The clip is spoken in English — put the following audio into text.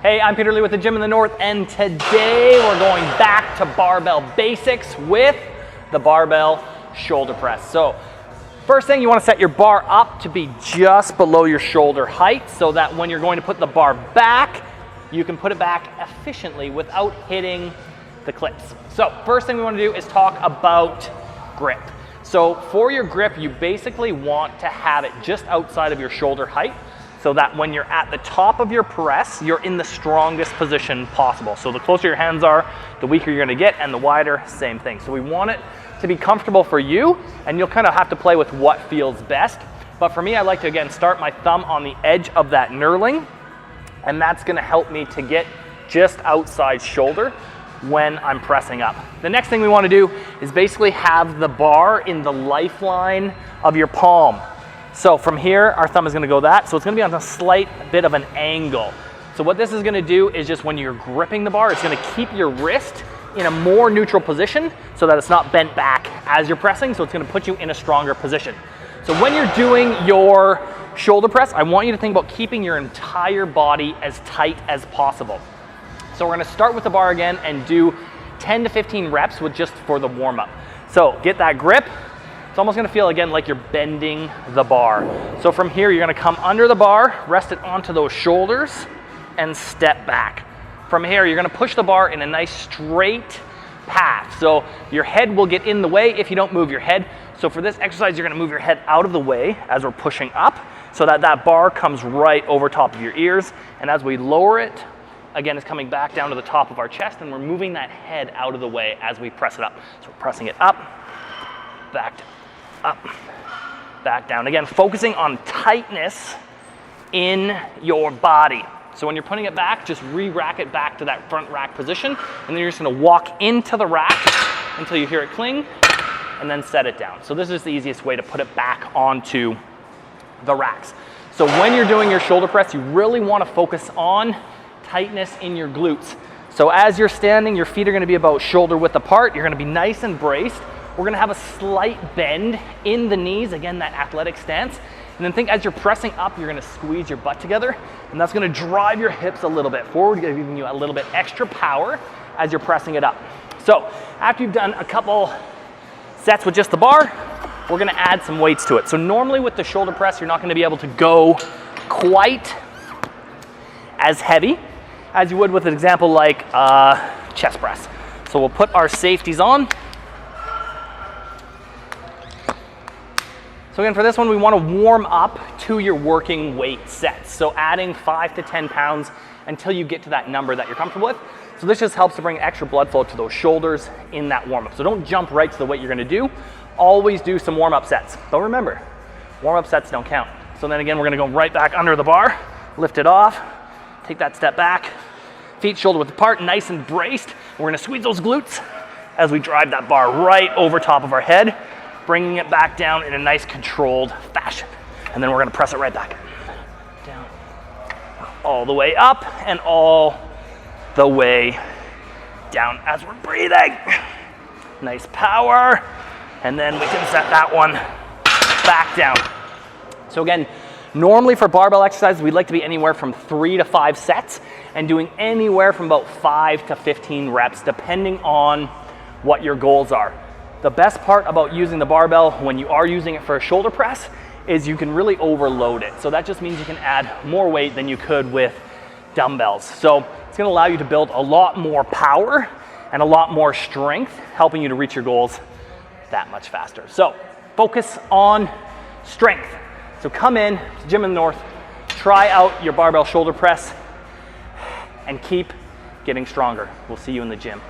Hey, I'm Peter Lee with the Gym in the North, and today we're going back to barbell basics with the barbell shoulder press. So first thing, you want to set your bar up to be just below your shoulder height so that when you're going to put the bar back, you can put it back efficiently without hitting the clips. So first thing we want to do is talk about grip. So for your grip, you basically want to have it just outside of your shoulder height, so that when you're at the top of your press, you're in the strongest position possible. So the closer your hands are, the weaker you're gonna get, and the wider, same thing. So we want it to be comfortable for you, and you'll kind of have to play with what feels best. But for me, I like to, again, start my thumb on the edge of that knurling, and that's gonna help me to get just outside shoulder when I'm pressing up. The next thing we wanna do is basically have the bar in the lifeline of your palm. So from here, our thumb is gonna go that, so it's gonna be on a slight bit of an angle. So what this is gonna do is just when you're gripping the bar, it's gonna keep your wrist in a more neutral position so that it's not bent back as you're pressing, so it's gonna put you in a stronger position. So when you're doing your shoulder press, I want you to think about keeping your entire body as tight as possible. So we're gonna start with the bar again and do 10 to 15 reps with just for the warm up. So get that grip. It's almost gonna feel again like you're bending the bar. So from here, you're gonna come under the bar, rest it onto those shoulders, and step back. From here, you're gonna push the bar in a nice straight path. So your head will get in the way if you don't move your head. So for this exercise, you're gonna move your head out of the way as we're pushing up so that that bar comes right over top of your ears. And as we lower it, again, it's coming back down to the top of our chest, and we're moving that head out of the way as we press it up. So we're pressing it up, back down. Up, back down. Again, focusing on tightness in your body. So when you're putting it back, just re-rack it back to that front rack position, and then you're just gonna walk into the rack until you hear it cling, and then set it down. So this is the easiest way to put it back onto the racks. So when you're doing your shoulder press, you really wanna focus on tightness in your glutes. So as you're standing, your feet are gonna be about shoulder width apart. You're gonna be nice and braced. We're gonna have a slight bend in the knees, again, that athletic stance. And then think as you're pressing up, you're gonna squeeze your butt together, and that's gonna drive your hips a little bit forward, giving you a little bit extra power as you're pressing it up. So after you've done a couple sets with just the bar, we're gonna add some weights to it. So normally with the shoulder press, you're not gonna be able to go quite as heavy as you would with an example like chest press. So we'll put our safeties on. So again, for this one, we want to warm up to your working weight sets. So adding 5 to 10 pounds until you get to that number that you're comfortable with. So this just helps to bring extra blood flow to those shoulders in that warm up. So don't jump right to the weight you're going to do. Always do some warm up sets. But remember, warm up sets don't count. So then again, we're going to go right back under the bar, lift it off, take that step back, feet shoulder width apart, nice and braced. We're going to squeeze those glutes as we drive that bar right over top of our head, bringing it back down in a nice controlled fashion. And then we're gonna press it right back. Down, all the way up and all the way down as we're breathing. Nice power. And then we can set that one back down. So again, normally for barbell exercises, we'd like to be anywhere from 3 to 5 sets and doing anywhere from about 5 to 15 reps, depending on what your goals are. The best part about using the barbell when you are using it for a shoulder press is you can really overload it. So that just means you can add more weight than you could with dumbbells. So it's gonna allow you to build a lot more power and a lot more strength, helping you to reach your goals that much faster. So focus on strength. So come in to Gym in the North, try out your barbell shoulder press, and keep getting stronger. We'll see you in the gym.